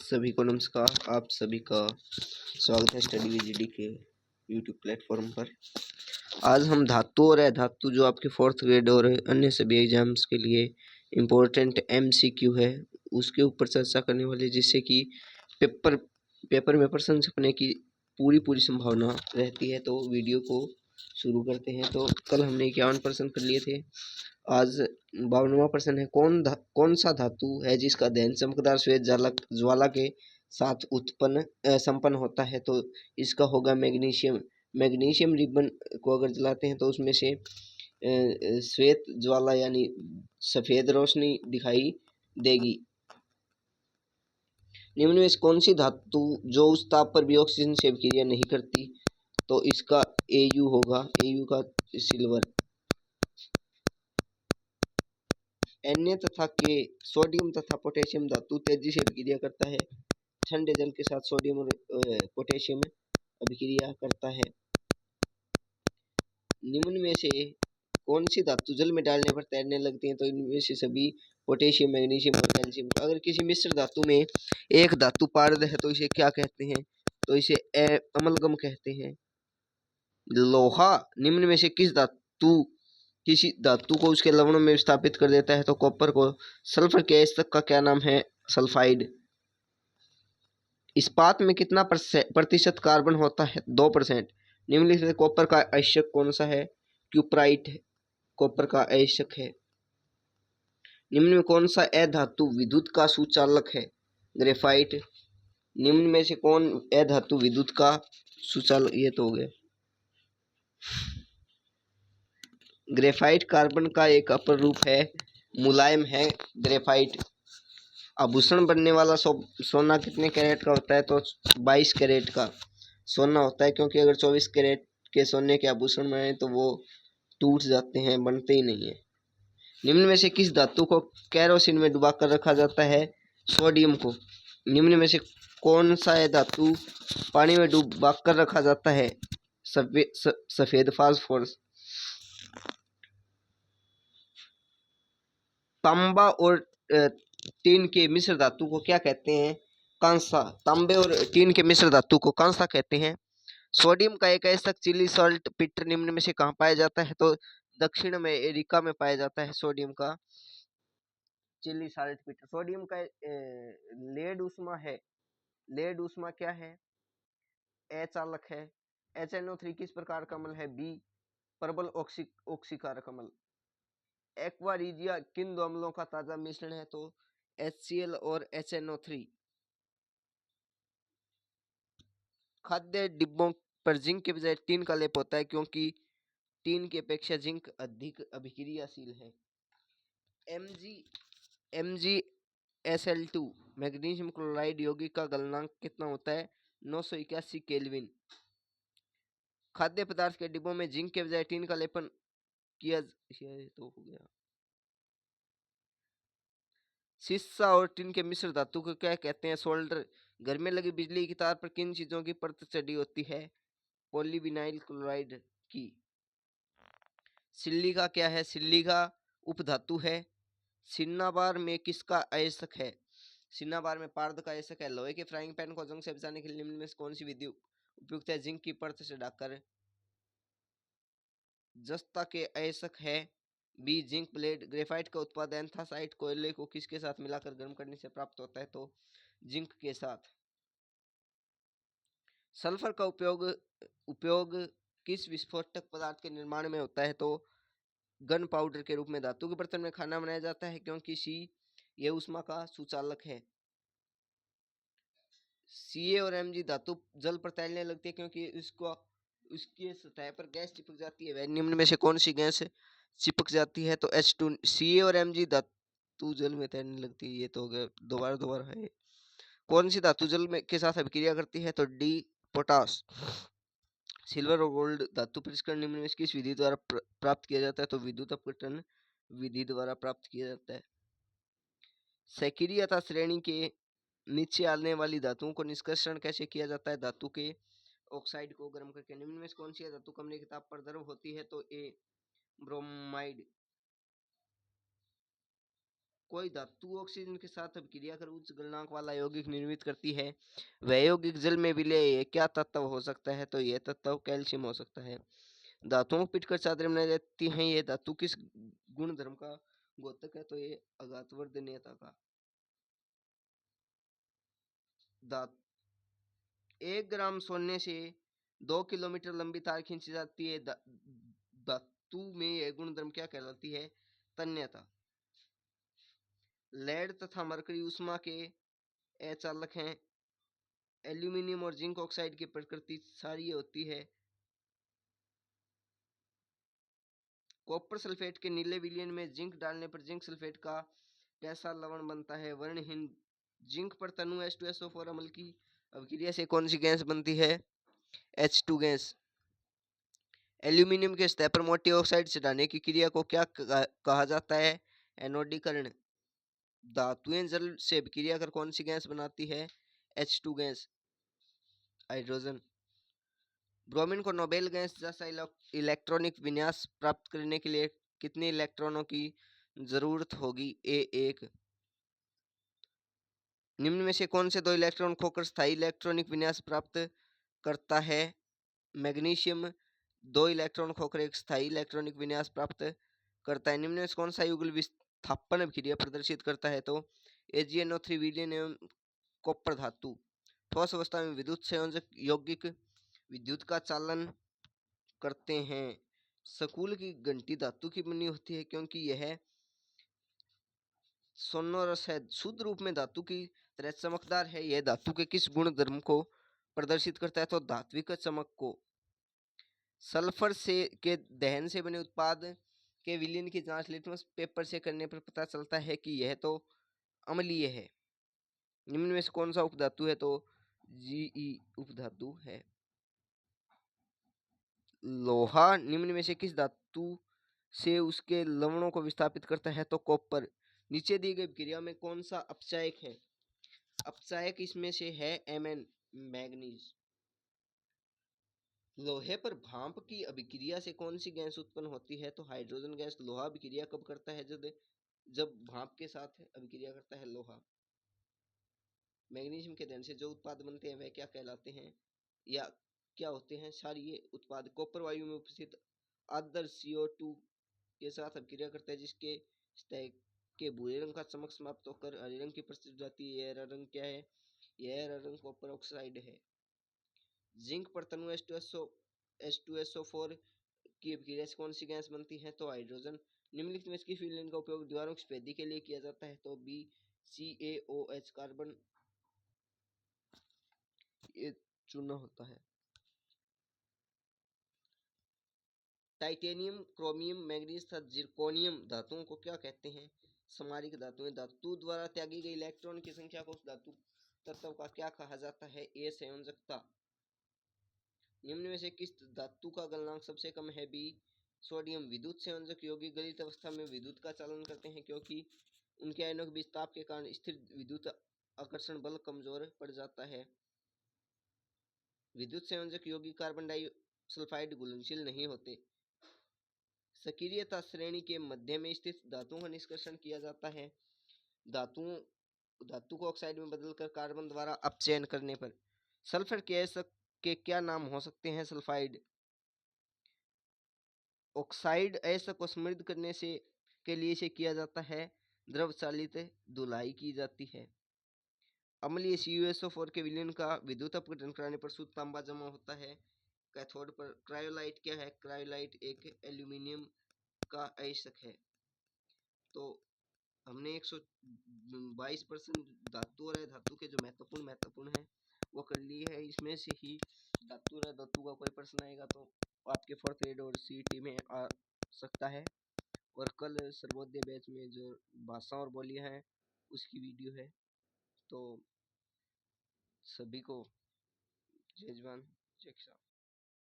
सभी को नमस्कार। आप सभी का स्वागत है स्टडी विद जीडी के यूट्यूब प्लेटफॉर्म पर। आज हम धातु और अधातु जो आपके 4th ग्रेड और अन्य सभी एग्जाम्स के लिए इम्पोर्टेंट एमसीक्यू है उसके ऊपर चर्चा करने वाले, जिससे कि पेपर में प्रश्न छपने की पूरी संभावना रहती है। तो वीडियो को शुरू करते हैं। तो कल हमने 51 प्रश्न कर लिए थे, आज 52वां प्रश्न है। कौन सा धातु है जिसका दहन चमकदार श्वेत ज्वाला के साथ संपन्न होता है? तो इसका होगा मैग्नीशियम। मैग्नीशियम रिबन को अगर जलाते हैं तो उसमें से श्वेत ज्वाला यानी सफेद रोशनी दिखाई देगी। निम्न में से कौन सी धातु जो उस ताप पर भी ऑक्सीजन से अभिक्रिया नहीं करती? तो इसका Au होगा, Au का सिल्वर। Na तथा K सोडियम तथा पोटेशियम धातु तेजी से अभिक्रिया करता है। ठंडे जल के साथ सोडियम और पोटेशियम अभिक्रिया करता है। निम्न में से कौन सी धातु जल में डालने पर तैरने लगती है? तो इनमें से सभी पोटेशियम, मैग्नीशियम और कैल्शियम। अगर किसी मिश्र धातु में एक धातु पारद है तो इसे क्या कहते हैं? तो इसे अमलगम कहते हैं। लोहा निम्न में से किसी धातु को उसके लवणों में विस्थापित कर देता है? तो कॉपर को। सल्फर के अयस्क का क्या नाम है? सल्फाइड। इस्पात में कितना प्रतिशत कार्बन होता है? 2%। निम्नलिखित में कॉपर का अयस्क कौन सा है? क्यूपराइट कॉपर का अयस्क है। निम्न में कौन सा अधातु विद्युत का सुचालक है? ग्रेफाइट। निम्न में से कौन अधातु विद्युत का सुचालक? ये तो हो गया। ग्रेफाइट कार्बन का एक अपर रूप है, मुलायम है ग्रेफाइट। आभूषण बनने वाला सोना कितने कैरेट का होता है? तो 22 कैरेट का सोना होता है, क्योंकि अगर 24 कैरेट के सोने के आभूषण बनाए तो वो टूट जाते हैं, बनते ही नहीं है। निम्न में से किस धातु को केरोसिन में डुबा कर रखा जाता है? सोडियम को। निम्न में से कौन सा धातु पानी में डुबा कर रखा जाता है? सफेद फास्फोरस। तांबा और टीन के मिश्र धातु को क्या कहते हैं? कांसा। तांबे और टीन के मिश्र धातु को कांसा कहते हैं। सोडियम का एक अयस्क चिली सॉल्ट पीटर निम्न में से कहाँ पाया जाता है? तो दक्षिण अमेरिका में पाया जाता है सोडियम का चिली सॉल्ट पीटर। सोडियम का लेड उष्मा है। लेड उष्मा क्या है? अचालक है। HNO3 किस प्रकार का अम्ल है? बी प्रबल ऑक्सीकारक अम्ल। एक्वारिजिया किन दो अम्लों का ताजा मिश्रण है? तो HCl और HNO3। खाद्य डिब्बों पर जिंक के बजाय टीन का लेप होता है, क्योंकि टीन की अपेक्षा जिंक अधिक अभिक्रियाशील है। MgSl2 मैग्नीशियम क्लोराइड यौगिक का गलनांक कितना होता है? 981 केल्विन। खाद्य पदार्थ के डिब्बों में जिंक के बजाय टीन का लेपन किया तो हो गया। शीशा और टीन के मिश्र धातु को क्या कहते हैं? सोल्डर। घर में लगी बिजली की तार पर किन चीजों की परत चढ़ी होती है? पॉलीविनाइल क्लोराइड की। सिलिका क्या है? सिलिका उपधातु है। सिन्नाबार में किसका अयस्क है? सिन्नाबार में पारद का अयस्क है। लोहे के फ्राइंग पैन को जंग से बचाने के लिए निम्न में से कौन सी विधि उपयुक्त है? जिंक की परत से ढककर। जस्ता के अयस्क है। B zinc plate. ग्रेफाइट का उत्पादन एंथ्रासाइट कोयले को किसके साथ मिलाकर गर्म करने से प्राप्त होता है? तो जिंक के साथ। सल्फर का उपयोग किस विस्फोटक पदार्थ के निर्माण में होता है? तो गन पाउडर के रूप में। धातु के बर्तन में खाना बनाया जाता है, क्योंकि यह ऊष्मा का सुचालक है। Ca और Mg धातु जल पर तैरने लगती है, क्योंकि उसकी सतह पर गैस चिपक जाती है। वह निम्न में से कौन सी गैस चिपक जाती है? तो H2। Ca और Mg धातु जल में तैरने लगती है। ये तो हो गया, दोबारा है। कौन सी धातु जल में के साथ अभिक्रिया करती है? तो D पोटास। सिल्वर और गोल्ड धातु परिष्करण निम्न में से किस विधि द्वारा प्राप्त किया जाता है? तो विद्युत अपघटन विधि द्वारा प्राप्त किया जाता है। सैकड़ी अथवा श्रेणी के नीचे आने वाली धातुओं को निष्कर्षण कैसे किया जाता है? धातु के ऑक्साइड को गर्म करके। निम्न में से कौन सी धातु कमरे के ताप पर द्रव होती है? तो ए ब्रोमाइड। कोई धातु ऑक्सीजन के साथ अभिक्रिया कर उच्च गलनांक वाला यौगिक निर्मित करती है, वह यौगिक जल में विलेय ये क्या तत्व हो सकता है? तो यह तत्व कैल्शियम हो सकता है। धातुओं को पीटकर चादरें बनाई जाती हैं, ये धातु किस गुण धर्म का द्योतक है? तो ये अघातवर्धनीयता का। 1 ग्राम सोने से 2 किलोमीटर लंबी तार खींची जाती है, धातु में यह गुण धर्म क्या कहलाती है? तन्यता। लेड तथा मरकरी उष्मा के अचालक हैं। एल्यूमिनियम और जिंक ऑक्साइड की प्रकृति क्षारीय होती है। कॉपर सल्फेट के नीले विलयन में जिंक डालने पर जिंक सल्फेट का कैसा लवण बनता है? वर्णहीन। जिंक पर तनु H2SO4 अम्ल की अभिक्रिया से कौन सी गैस बनती है? H2 gas. एल्यूमिनियम के सतह पर मोटी ऑक्साइड चढ़ाने की क्रिया को क्या कहा जाता है? एनोडीकरण। धातुएं जल से अभिक्रिया कर कौन सी गैस बनाती है? H2 gas. हाइड्रोजन। ब्रोमीन को नोबेल गैस जैसा इलेक्ट्रॉनिक विन्यास प्राप्त करने के लिए कितने इलेक्ट्रॉनों की जरूरत होगी? A1। निम्न में से कौन से 2 इलेक्ट्रॉन खोकर स्थायी इलेक्ट्रॉनिक विन्यास प्राप्त करता है? मैग्नीशियम 2 इलेक्ट्रॉन खोकर एक स्थायी इलेक्ट्रॉनिक विन्यास प्राप्त करता है। निम्न में से कौन सा युगल विस्थापन अभिक्रिया प्रदर्शित करता है? तो AgNO3 विलयन एवं कॉपर धातु। ठोस अवस्था में विद्युत संयोजक यौगिक विद्युत का चालन करते हैं। सकूल की घंटी धातु की बनी होती है क्योंकि यह सोनोरस है। शुद्ध रूप में धातु की तरह चमकदार है। यह धातु के किस गुण धर्म को प्रदर्शित करता है? तो धात्विक चमक को। सल्फर से के दहन से बने उत्पाद के विलयन की जांच लिटमस पेपर से करने पर पता चलता है कि यह तो अम्लीय है। निम्न में से कौन सा उपधातु है? तो Ge उपधातु है। लोहा निम्न में से किस धातु से उसके लवणों को विस्थापित करता है? तो कॉपर। नीचे दी गई क्रिया में कौन सा अपचायक है? अपचायक इसमें से है Mn, मैग्नीज। लोहे पर भाप की अभिक्रिया से कौन सी गैस उत्पन्न होती है? तो हाइड्रोजन गैस। लोहा अभिक्रिया कब करता है? जब भाप के साथ अभिक्रिया करता है लोहा। मैग्नीशियम के दहन से जो उत्पाद बनते हैं वह क्या कहलाते हैं या क्या होते हैं? क्षारीय उत्पाद। कॉपर वायु में उपस्थित आदर्श CO2 के साथ अभिक्रिया करता है जिसके सतह के भूरे रंग का चमक समाप्त होकर हरे रंग की प्रस्तुत जाती है। यह रंग क्या है? यह रंग कॉपर ऑक्साइड है। जिंक पर तनु H2SO4 की अभिक्रिया से कौन सी गैस बनती है? तो हाइड्रोजन। निम्नलिखित में किस विलयन का उपयोग दीवारों की सफेदी के लिए किया जाता है? तो BCaOH, कार्बन ये चूना होता है। टाइटेनियम, क्रोमियम, मैग्नीज तथा जिरकोनियम धातुओं को क्या कहते हैं? समारिक धातुएं। धातु द्वारा त्यागी गई इलेक्ट्रॉन की संख्या को उस धातु तत्व का क्या कहा जाता है? A, संयोजकता। निम्न में से किस धातु का गलनांक सबसे कम है? B, sodium. विद्युत संयोजक यौगिक गलित अवस्था में विद्युत का चालन करते हैं क्योंकि उनके आयनों के बीच ताप के कारण स्थिर विद्युत आकर्षण बल कमजोर पड़ जाता है। विद्युत संयोजक यौगिक कार्बन डाइसल्फाइड घुलनशील नहीं होते। सक्रियता श्रेणी के मध्य में स्थित धातुओं का निष्कर्षण किया जाता है धातु को ऑक्साइड में बदलकर कार्बन द्वारा अपचयन करने पर। सल्फर के अयस्क के क्या नाम हो सकते हैं? सल्फाइड। ऑक्साइड अयस्क को समृद्ध करने से के लिए इसे किया जाता है द्रव चालित धुलाई की जाती है। अम्लीय CuSO4 के विलयन का विद्युत अपघटन कराने पर शुद्ध तांबा जमा होता है कैथोड पर। क्रायोलाइट क्या है? क्रायोलाइट एक एल्यूमिनियम का अयस्क है। तो हमने 122% धातु और धातु के जो महत्वपूर्ण है वो कर ली है। इसमें से ही धातु और धातु का कोई प्रश्न आएगा तो आपके 4th ग्रेड और CET में आ सकता है। और कल सर्वोदय बैच में जो भाषा और बोलियां हैं उसकी वीडियो है। तो सभी को जय जवान जय किसान।